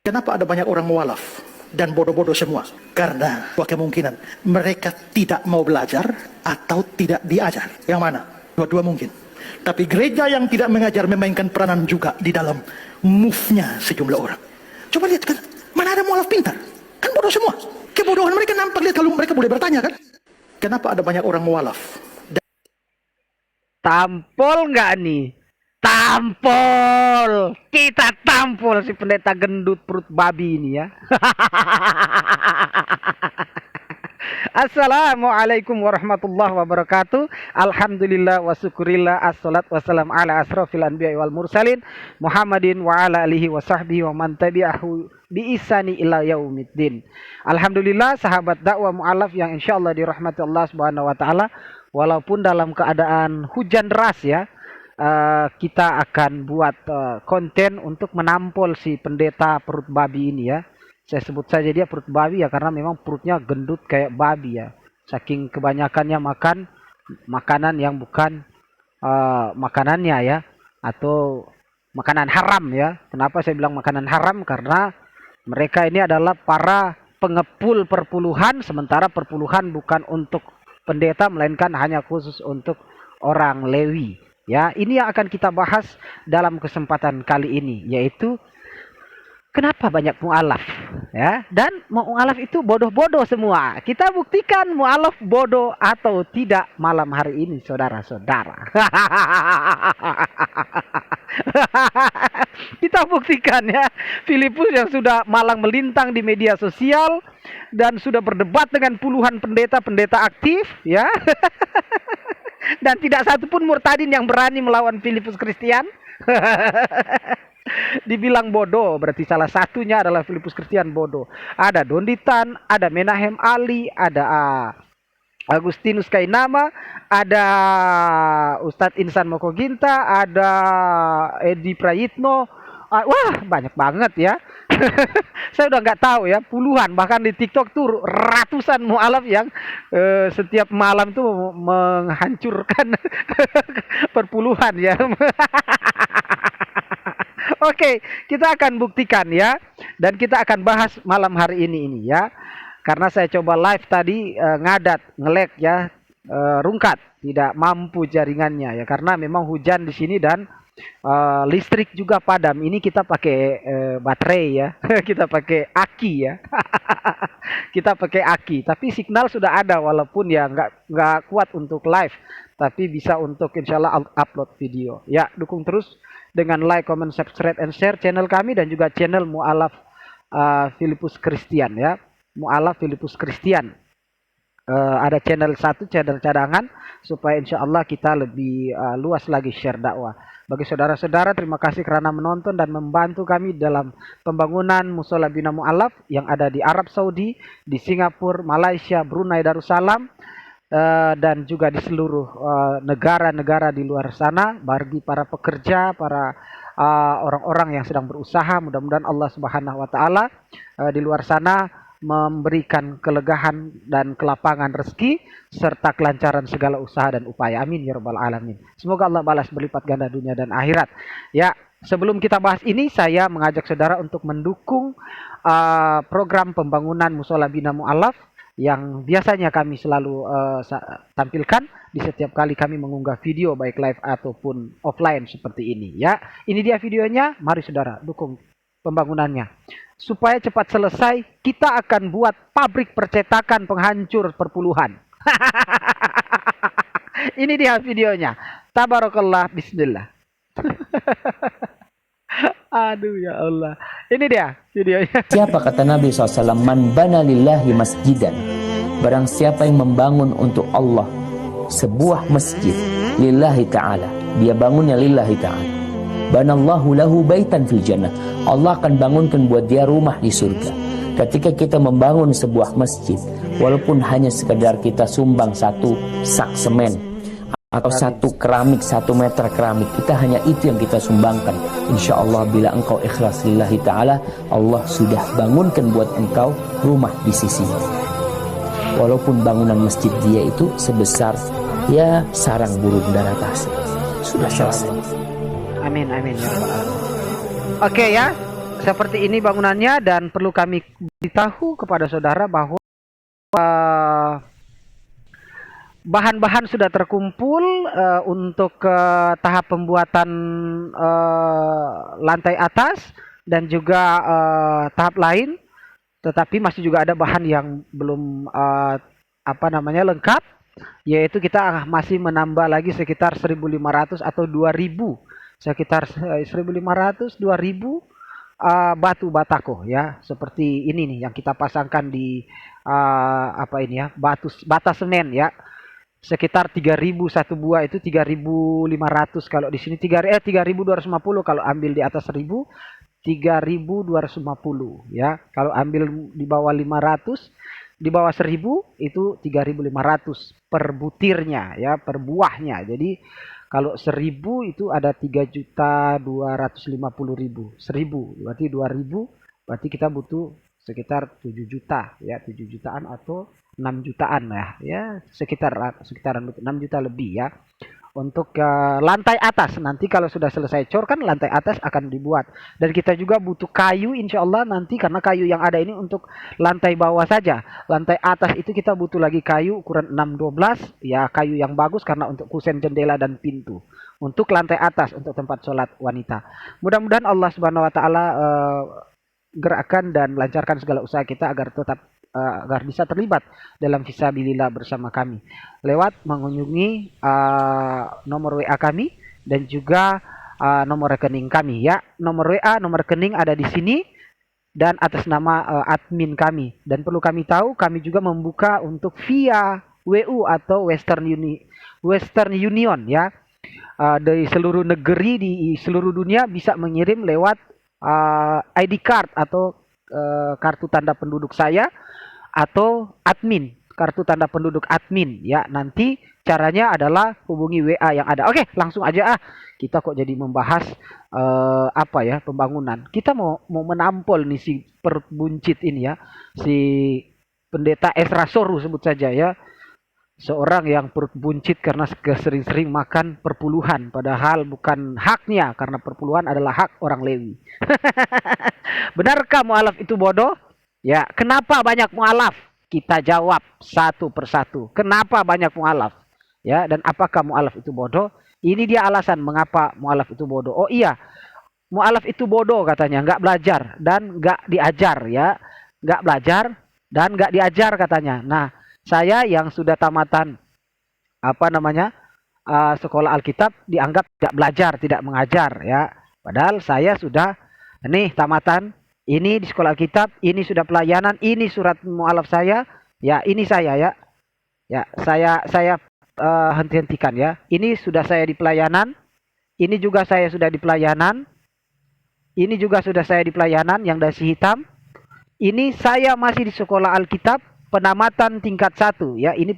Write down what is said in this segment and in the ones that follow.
Kenapa ada banyak orang mualaf dan bodoh-bodoh semua? Karena kemungkinan mereka tidak mau belajar atau tidak diajar. Yang mana? Dua-dua mungkin. Tapi gereja yang tidak mengajar memainkan peranan juga di dalam move-nya sejumlah orang. Coba lihat kan, mana ada mualaf pintar? Kan bodoh semua. Kebodohan mereka nampak, lihat kalau mereka boleh bertanya kan. Kenapa ada banyak orang mualaf? Tampol nggak nih? Tampol, kita tampol si pendeta gendut perut babi ini ya. Assalamualaikum warahmatullahi wabarakatuh. Alhamdulillah wa syukurillah, assalat wassalam ala asrafil anbiya wal mursalin Muhammadin wa ala alihi wa sahbihi wa man tabi'ahu bi isani ila yaumiddin. Alhamdulillah sahabat dakwah mu'alaf yang insyaallah dirahmati Allah Subhanahu wa taala, walaupun dalam keadaan hujan deras ya, kita akan buat konten untuk menampol si pendeta perut babi ini ya. Saya sebut saja dia perut babi ya karena memang perutnya gendut kayak babi ya. Saking kebanyakannya makan makanan yang bukan makanannya ya, atau makanan haram ya. Kenapa saya bilang makanan haram? Karena mereka ini adalah para pengepul perpuluhan, sementara perpuluhan bukan untuk pendeta melainkan hanya khusus untuk orang Lewi. Ya, ini yang akan kita bahas dalam kesempatan kali ini, yaitu kenapa banyak mu'alaf ya, dan mu'alaf itu bodoh-bodoh semua. Kita buktikan mu'alaf bodoh atau tidak malam hari ini, saudara-saudara. Kita buktikan ya, Filipus yang sudah malang melintang di media sosial dan sudah berdebat dengan puluhan pendeta-pendeta aktif ya. Dan tidak satu pun murtadin yang berani melawan Filipus Kristian. Dibilang bodoh, berarti salah satunya adalah Filipus Kristian bodoh. Ada Donditan, ada Menahem Ali, ada Agustinus Kainama, ada Ustadz Insan Mokoginta, ada Edi Prayitno. Wah, banyak banget ya. Saya udah nggak tahu ya, puluhan, bahkan di TikTok tuh ratusan mu'alaf yang setiap malam tuh menghancurkan perpuluhan ya. Oke, kita akan buktikan ya, dan kita akan bahas malam hari ini ya. Karena saya coba live tadi ngadat, nge-lag ya, rungkat, tidak mampu jaringannya ya, karena memang hujan di sini dan listrik juga padam. Ini kita pakai baterai ya. Kita pakai aki ya. Kita pakai aki, tapi signal sudah ada walaupun ya nggak kuat untuk live, tapi bisa untuk insyaallah upload video ya. Dukung terus dengan like, comment, subscribe, and share channel kami dan juga channel mu'alaf Filipus Kristian ya. Mu'alaf Filipus Kristian. Ada channel satu, channel cadangan, supaya insya Allah kita lebih luas lagi share dakwah. Bagi saudara-saudara, terima kasih karena menonton dan membantu kami dalam pembangunan Musola Bina Mu'alaf yang ada di Arab Saudi, di Singapura, Malaysia, Brunei Darussalam, dan juga di seluruh negara-negara di luar sana. Bagi para pekerja, para orang-orang yang sedang berusaha, mudah-mudahan Allah Subhanahu wa taala di luar sana memberikan kelegahan dan kelapangan rezeki serta kelancaran segala usaha dan upaya. Amin ya rabbal alamin. Semoga Allah balas berlipat ganda dunia dan akhirat. Ya, sebelum kita bahas ini, saya mengajak saudara untuk mendukung program pembangunan Musola Bina Mu'alaf yang biasanya kami selalu tampilkan di setiap kali kami mengunggah video baik live ataupun offline seperti ini ya. Ini dia videonya, mari saudara dukung pembangunannya. Supaya cepat selesai, kita akan buat pabrik percetakan penghancur perpuluhan. Ini dia videonya. Tabarakallah, bismillah. Aduh ya Allah. Ini dia videonya. Siapa kata Nabi SAW, man bana lillahi masjidan, barang siapa yang membangun untuk Allah sebuah masjid lillahi ta'ala, dia bangunnya lillahi ta'ala, banallahu lahu baitan fil jannah, Allah akan bangunkan buat dia rumah di surga. Ketika kita membangun sebuah masjid, walaupun hanya sekedar kita sumbang satu sak semen atau satu keramik, 1 meter keramik, kita hanya itu yang kita sumbangkan, insya Allah bila engkau ikhlas lillahi ta'ala, Allah sudah bangunkan buat engkau rumah di sisinya. Walaupun bangunan masjid dia itu sebesar ya sarang burung daratan, sudah selesai. Amin amin ya rabbal alamin. Oke ya, seperti ini bangunannya, dan perlu kami beritahu kepada saudara bahwa bahan-bahan sudah terkumpul untuk tahap pembuatan lantai atas dan juga tahap lain, tetapi masih juga ada bahan yang belum lengkap, yaitu kita masih menambah lagi sekitar 1.500 atau 2.000, sekitar 1.500 2.000 batu batako ya, seperti ini nih yang kita pasangkan di bata semen ya, sekitar 3.000 satu buah, itu 3.500 kalau di sini 3.250 kalau ambil di atas 1.000, 3.250 ya. Kalau ambil di bawah 500, di bawah 1.000 itu 3.500 per butirnya ya, per buahnya. Jadi kalau 1.000 itu ada 3.250.000. 1.000 berarti 2.000, berarti kita butuh sekitar 7 juta ya, 7 jutaan atau 6 jutaan ya, sekitaran 6 juta lebih ya. Untuk lantai atas nanti kalau sudah selesai cor kan lantai atas akan dibuat, dan kita juga butuh kayu insya Allah nanti, karena kayu yang ada ini untuk lantai bawah saja. Lantai atas itu kita butuh lagi kayu ukuran 6-12 ya, kayu yang bagus karena untuk kusen jendela dan pintu untuk lantai atas, untuk tempat sholat wanita. Mudah-mudahan Allah Subhanahu Wa Taala gerakkan dan lancarkan segala usaha kita agar agar bisa terlibat dalam fisabilillah bersama kami lewat mengunjungi nomor WA kami dan juga nomor rekening kami ya. Nomor WA, nomor rekening ada di sini dan atas nama admin kami. Dan perlu kami tahu, kami juga membuka untuk via WU atau Western Union ya. Dari seluruh negeri di seluruh dunia bisa mengirim lewat ID card atau kartu tanda penduduk saya atau admin, kartu tanda penduduk admin ya. Nanti caranya adalah hubungi WA yang ada. Oke, langsung aja kita kok jadi membahas pembangunan. Kita mau menampol nih si perut buncit ini ya, si pendeta Esra Soru sebut saja ya. Seorang yang perut buncit karena sering-sering makan perpuluhan, padahal bukan haknya, karena perpuluhan adalah hak orang Lewi. Benarkah mualaf itu bodoh? Ya, kenapa banyak mualaf? Kita jawab satu persatu. Kenapa banyak mualaf? Ya, dan apakah mualaf itu bodoh? Ini dia alasan mengapa mualaf itu bodoh. Oh iya, mualaf itu bodoh katanya, nggak belajar dan nggak diajar ya, nggak belajar dan nggak diajar katanya. Nah, saya yang sudah tamatan sekolah Alkitab dianggap tidak belajar, tidak mengajar ya. Padahal saya sudah tamatan ini di sekolah Alkitab, ini sudah pelayanan, ini surat mualaf saya, ya ini saya ya. Ya, saya hentikan ya. Ini sudah saya di pelayanan, ini juga saya sudah di pelayanan. Ini juga sudah saya di pelayanan yang dasi hitam. Ini saya masih di sekolah Alkitab penamatan tingkat 1 ya, ini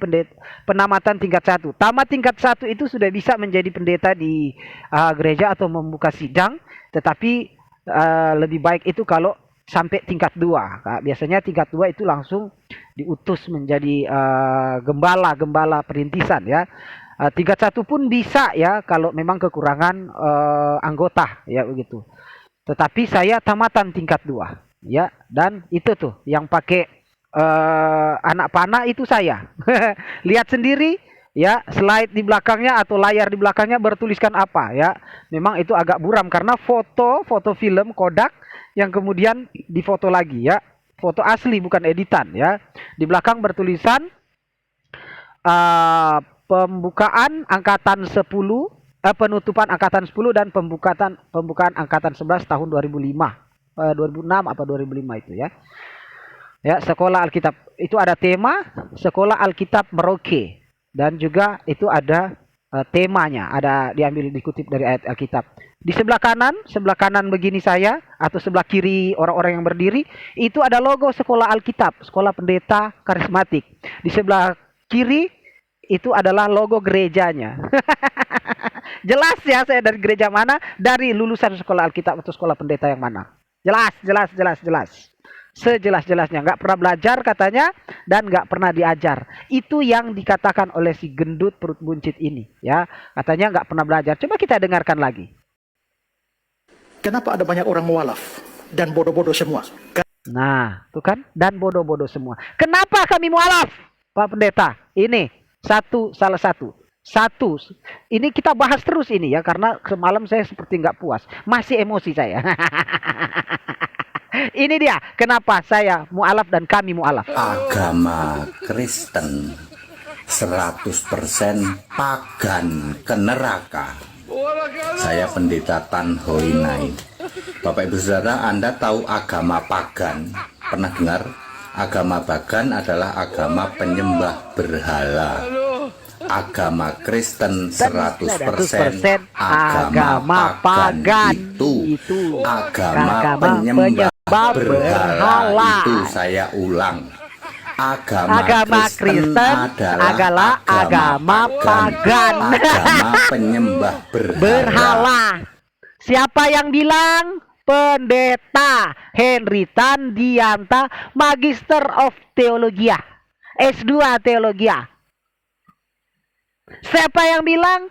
penamatan tingkat 1. Tamat tingkat 1 itu sudah bisa menjadi pendeta di gereja atau membuka sidang, tetapi lebih baik itu kalau sampai tingkat 2. Biasanya tingkat 2 itu langsung diutus menjadi gembala perintisan ya. Tingkat 1 pun bisa ya kalau memang kekurangan anggota ya begitu. Tetapi saya tamatan tingkat 2 ya, dan itu tuh yang pakai anak panah itu saya. Lihat sendiri ya, slide di belakangnya atau layar di belakangnya bertuliskan apa ya. Memang itu agak buram karena foto film Kodak yang kemudian difoto lagi ya. Foto asli bukan editan ya. Di belakang bertulisan pembukaan angkatan 10, penutupan angkatan 10 dan pembukaan angkatan 11 tahun 2006 apa 2005 itu ya. Ya, sekolah Alkitab itu ada tema sekolah Alkitab Merauke, dan juga itu ada temanya, ada dikutip dari ayat Alkitab. Di sebelah kanan begini saya, atau sebelah kiri orang-orang yang berdiri, itu ada logo sekolah Alkitab, sekolah pendeta karismatik. Di sebelah kiri itu adalah logo gerejanya. Jelas ya saya dari gereja mana, dari lulusan sekolah Alkitab atau sekolah pendeta yang mana. Jelas. Sejelas-jelasnya, nggak pernah belajar katanya dan nggak pernah diajar. Itu yang dikatakan oleh si gendut perut buncit ini ya, katanya nggak pernah belajar. Coba kita dengarkan lagi. Kenapa ada banyak orang mualaf dan bodoh-bodoh semua. Nah, tuh kan, dan bodoh-bodoh semua. Kenapa kami mualaf, Pak Pendeta? Ini salah satu. Ini kita bahas terus ini ya, karena semalam saya seperti nggak puas, masih emosi saya. Ini dia kenapa saya mualaf dan kami mualaf. Agama Kristen 100% pagan ke neraka. Saya Pendeta Tan Hoinai. Bapak Ibu Saudara, Anda tahu agama pagan? Pernah dengar? Agama pagan adalah agama penyembah berhala. Agama Kristen 100% agama pagan itu agama penyembah berhala. Itu saya ulang. Agama Kristen adalah agama pagan, agama penyembah berhala. Siapa yang bilang? Pendeta Henry Tandianta, Magister of Theologia, S2 Teologia. Siapa yang bilang?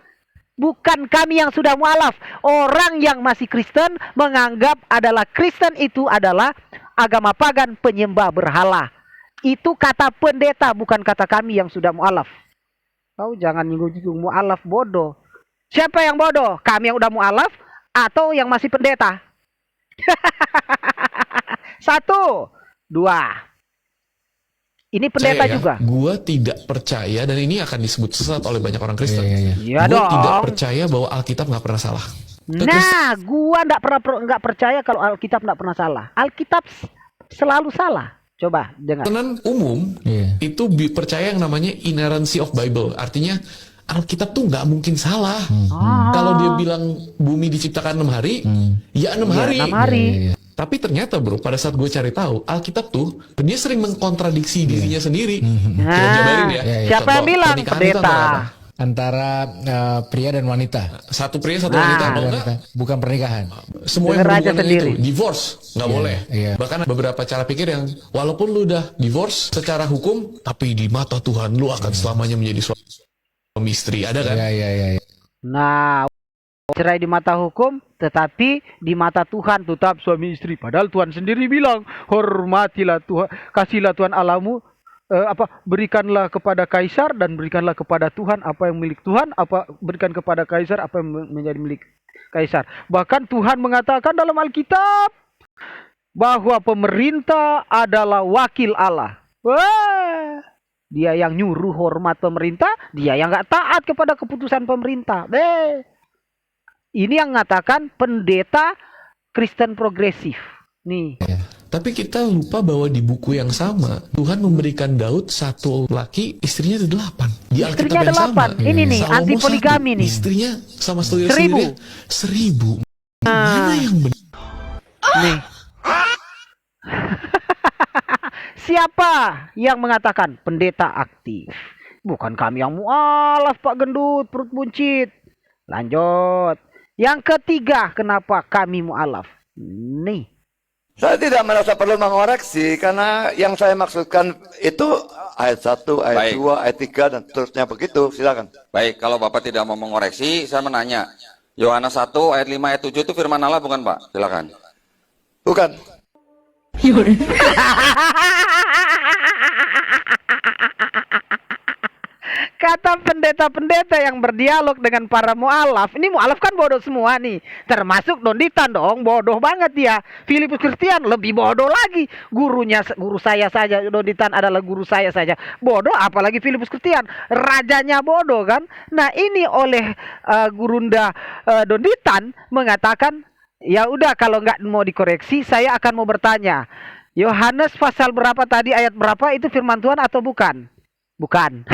Bukan kami yang sudah mualaf. Orang yang masih Kristen menganggap adalah Kristen itu adalah agama pagan penyembah berhala. Itu kata pendeta, bukan kata kami yang sudah mualaf. Kau jangan nyinggung-nyinggung mualaf, bodoh. Siapa yang bodoh? Kami yang udah mualaf atau yang masih pendeta? 1, 2. Ini pendeta saya, juga. Gua tidak percaya, dan ini akan disebut sesat oleh banyak orang Kristen. Iya Gua dong. tidak percaya bahwa Alkitab nggak pernah salah. Nah, gua nggak percaya kalau Alkitab nggak pernah salah. Alkitab selalu salah. Coba dengar. Kristen umum itu percaya yang namanya inerrancy of Bible. Artinya Alkitab tuh nggak mungkin salah. Kalau dia bilang bumi diciptakan 6 hari, ya 6 hari. 6 hari. Tapi ternyata bro, pada saat gue cari tahu, Alkitab tuh dia sering mengkontradiksi dirinya sendiri. Saya jabarin ya. Siapa yang bilang? Pernikahan itu Pendeta. Antara pria dan wanita. Satu pria, satu wanita, atau enggak? Bukan pernikahan. Semua yang Dengar aja berhubungan sendiri. itu divorce nggak boleh. Bahkan beberapa cara pikir yang walaupun lu udah divorce secara hukum, tapi di mata Tuhan lu akan selamanya menjadi suami istri. Ada kan? Iya. Nah, cerai di mata hukum, tetapi di mata Tuhan tetap suami istri. Padahal Tuhan sendiri bilang, hormatilah Tuhan, kasihlah Tuhan Allahmu, berikanlah kepada kaisar dan berikanlah kepada Tuhan apa yang milik Tuhan, berikan kepada kaisar apa yang menjadi milik kaisar. Bahkan Tuhan mengatakan dalam Alkitab bahwa pemerintah adalah wakil Allah. Wah, dia yang nyuruh hormat pemerintah, dia yang nggak taat kepada keputusan pemerintah. Ini yang mengatakan pendeta Kristen progresif. Nih. Tapi kita lupa bahwa di buku yang sama Tuhan memberikan Daud satu laki, istrinya ada 8. Di Alkitab Istrinya yang ada sama. 8. Ini nih, Salomo anti poligami 1, nih. istrinya sama saudara 1000. 1000. Mana yang benar? Nih. Siapa yang mengatakan pendeta aktif? Bukan kami yang mualaf, Pak Gendut, perut buncit. Lanjut. Yang ketiga, kenapa kami mualaf? Nih. Saya tidak merasa perlu mengoreksi karena yang saya maksudkan itu ayat 1, ayat 2, ayat 3 dan seterusnya begitu. Silakan. Baik, kalau Bapak tidak mau mengoreksi, saya menanya. Yohanes 1 ayat 5 ayat 7 itu firman Allah bukan, Pak? Silakan. Bukan. Kata pendeta-pendeta yang berdialog dengan para mualaf. Ini mualaf kan bodoh semua nih. Termasuk Donditan dong. Bodoh banget dia. Filipus Kristian lebih bodoh lagi. Guru saya saja. Donditan adalah guru saya saja. Bodoh apalagi Filipus Kristian. Rajanya bodoh kan. Nah ini oleh Gurunda Donditan mengatakan. Ya udah kalau nggak mau dikoreksi. Saya akan mau bertanya. Yohanes pasal berapa tadi, ayat berapa, itu firman Tuhan atau bukan? Bukan.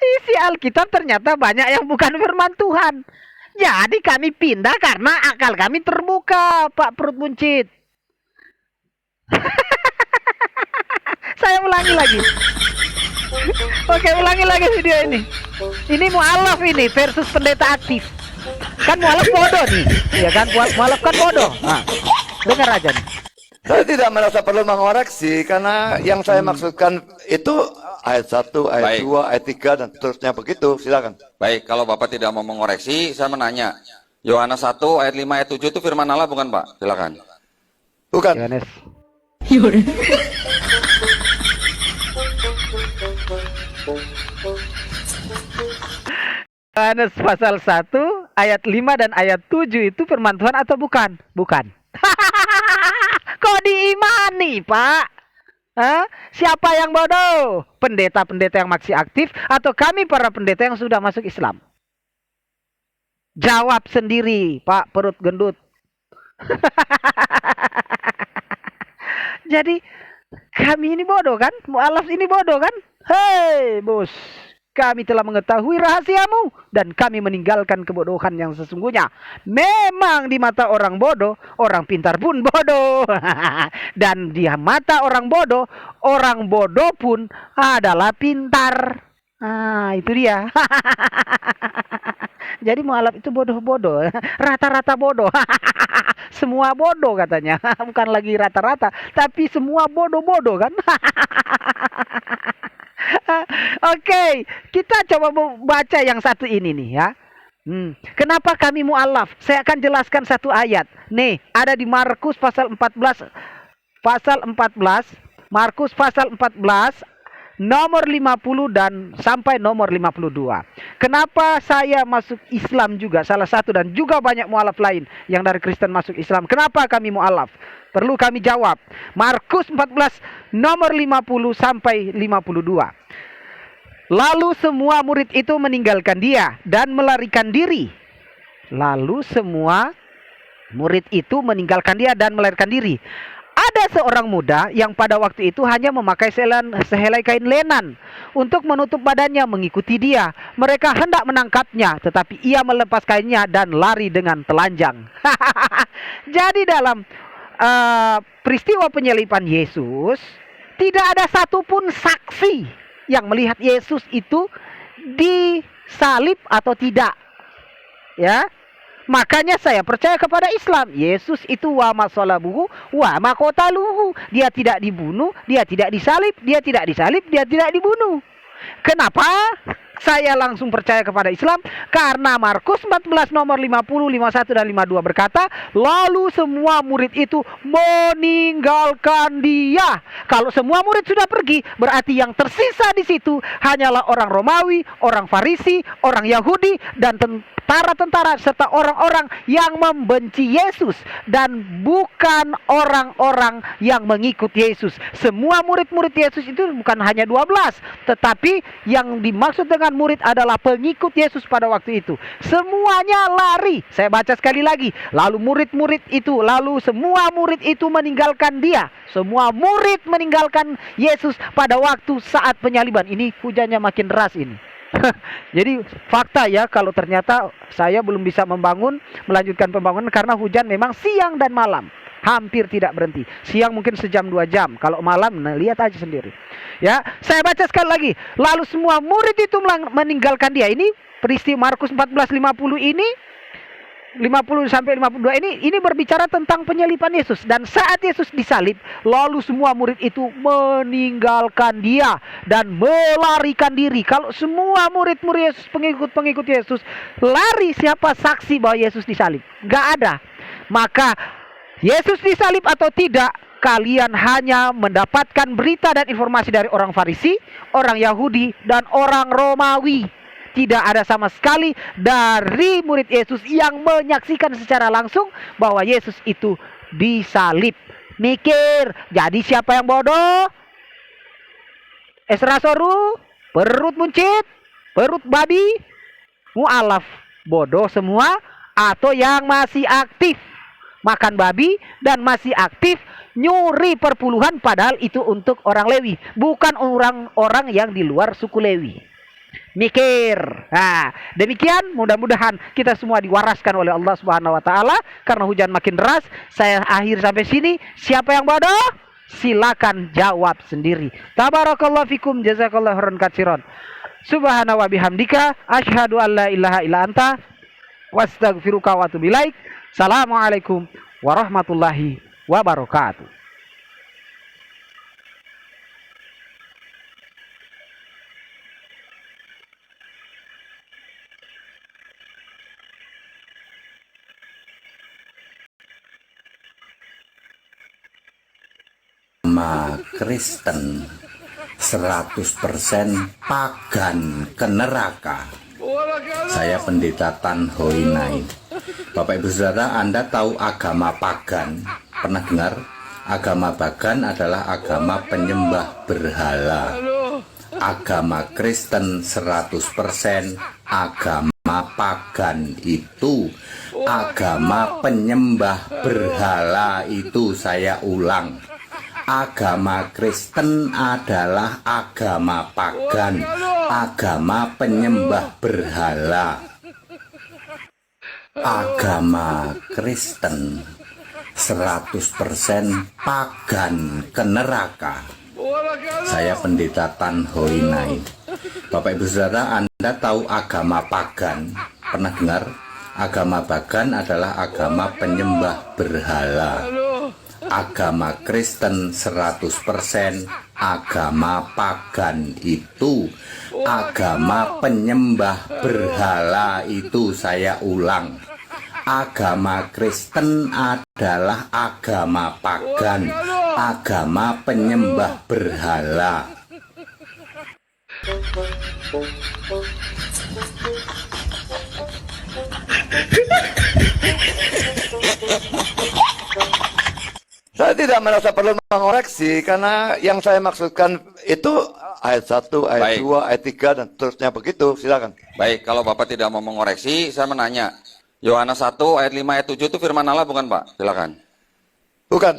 Isi Alkitab ternyata banyak yang bukan firman Tuhan. Jadi kami pindah karena akal kami terbuka, Pak Perut Buncit. Saya ulangi lagi. Oke, ulangi lagi video ini. Ini mualaf ini versus pendeta aktif. Kan mualaf bodoh nih. Ya kan, mualaf kan bodoh. Nah, dengar aja nih. Saya tidak merasa perlu mengoreksi karena yang saya maksudkan itu ayat 1, ayat 2, ayat 3 dan seterusnya begitu. Silakan. Baik, kalau Bapak tidak mau mengoreksi, saya menanya. Yohanes 1 ayat 5 ayat 7 itu firman Allah bukan Pak? Silakan. Bukan. Yohanes. Yohanes pasal 1 ayat 5 dan ayat 7 itu firman Tuhan atau bukan? Bukan. Kok diimani, Pak? Hah? Siapa yang bodoh? Pendeta-pendeta yang masih aktif atau kami para pendeta yang sudah masuk Islam? Jawab sendiri, Pak perut gendut. Jadi kami ini bodoh kan? Mu'alaf ini bodoh kan? Hei bos, kami telah mengetahui rahasiamu dan kami meninggalkan kebodohan yang sesungguhnya. Memang di mata orang bodoh, orang pintar pun bodoh. Dan di mata orang bodoh pun adalah pintar. Ah, itu dia. Jadi mualaf itu bodoh-bodoh, rata-rata bodoh. Semua bodoh katanya, bukan lagi rata-rata, tapi semua bodoh-bodoh kan. Oke, kita coba baca yang satu ini nih ya. Kenapa kami mualaf? Saya akan jelaskan satu ayat. Nih, ada di Markus pasal 14, Markus pasal 14 nomor 50 dan sampai nomor 52. Kenapa saya masuk Islam juga salah satu dan juga banyak mualaf lain yang dari Kristen masuk Islam. Kenapa kami mualaf? Perlu kami jawab. Markus 14 nomor 50 sampai 52. Lalu semua murid itu meninggalkan dia dan melarikan diri. Lalu semua murid itu meninggalkan dia dan melarikan diri. Ada seorang muda yang pada waktu itu hanya memakai sehelai kain lenan untuk menutup badannya mengikuti dia. Mereka hendak menangkapnya, tetapi ia melepas kainnya dan lari dengan telanjang. Jadi dalam peristiwa penyaliban Yesus, tidak ada satupun saksi yang melihat Yesus itu disalib atau tidak. Ya. Makanya saya percaya kepada Islam. Yesus itu wa masalabuhu wa makotaluhu. Dia tidak dibunuh, dia tidak disalib, dia tidak disalib, dia tidak dibunuh. Kenapa saya langsung percaya kepada Islam? Karena Markus 14 nomor 50, 51 dan 52 berkata, lalu semua murid itu meninggalkan dia. Kalau semua murid sudah pergi, berarti yang tersisa di situ hanyalah orang Romawi, orang Farisi, orang Yahudi dan tentara-tentara serta orang-orang yang membenci Yesus dan bukan orang-orang yang mengikut Yesus. Semua murid-murid Yesus itu bukan hanya 12, tetapi yang dimaksud dengan murid adalah pengikut Yesus pada waktu itu. Semuanya lari. Saya baca sekali lagi. Lalu semua murid itu meninggalkan dia. Semua murid meninggalkan Yesus pada waktu saat penyaliban. Ini hujannya makin deras ini. Jadi fakta ya, kalau ternyata saya belum bisa melanjutkan pembangunan karena hujan memang siang dan malam hampir tidak berhenti. Siang mungkin sejam 2 jam, kalau malam lihat aja sendiri. Ya, saya baca sekali lagi. Lalu semua murid itu meninggalkan dia. Ini peristiwa Markus 14:50 ini 50 sampai 52 ini berbicara tentang penyaliban Yesus. Dan saat Yesus disalib, lalu semua murid itu meninggalkan dia dan melarikan diri. Kalau semua murid-murid Yesus, pengikut-pengikut Yesus lari, siapa saksi bahwa Yesus disalib? Gak ada. Maka Yesus disalib atau tidak, kalian hanya mendapatkan berita dan informasi dari orang Farisi, orang Yahudi, dan orang Romawi. Tidak ada sama sekali dari murid Yesus yang menyaksikan secara langsung bahwa Yesus itu disalib. Mikir, jadi siapa yang bodoh? Esra Soru, perut muncit, perut babi, mu'alaf, bodoh semua, atau yang masih aktif makan babi dan masih aktif nyuri perpuluhan, padahal itu untuk orang Lewi, bukan orang-orang yang di luar suku Lewi. Mikir. Nah, demikian mudah-mudahan kita semua diwaraskan oleh Allah Subhanahu wa taala karena hujan makin deras. Saya akhir sampai sini. Siapa yang bodoh? Silakan jawab sendiri. Tabarakallahu fikum, jazakallahu khairan katsiran. Subhana wa bihamdika asyhadu an la ilaha illa anta wastaghfiruka wa atubu ilaik. Assalamualaikum warahmatullahi wabarakatuh. agama Kristen 100% pagan ke neraka. Saya pendeta Tan Holinai. Bapak Ibu Saudara, Anda tahu agama pagan? Pernah dengar? Agama pagan adalah agama penyembah berhala. Agama Kristen 100% agama pagan itu agama penyembah berhala itu. Saya ulang, agama Kristen adalah agama pagan, agama penyembah berhala. Agama Kristen 100% pagan ke neraka. Saya pendeta Tan Holinai. Bapak Ibu Saudara, Anda tahu agama pagan? Pernah dengar? Agama pagan adalah agama penyembah berhala. Agama Kristen 100% agama pagan itu agama penyembah berhala itu. Saya ulang, agama Kristen adalah agama pagan, agama penyembah berhala. Saya tidak merasa perlu mengoreksi karena yang saya maksudkan itu ayat 1, ayat Baik. 2, ayat 3 dan seterusnya begitu. Silakan. Baik, kalau Bapak tidak mau mengoreksi, saya menanya. Yohanes 1 ayat 5 ayat 7 itu firman Allah bukan Pak? Silakan. Bukan.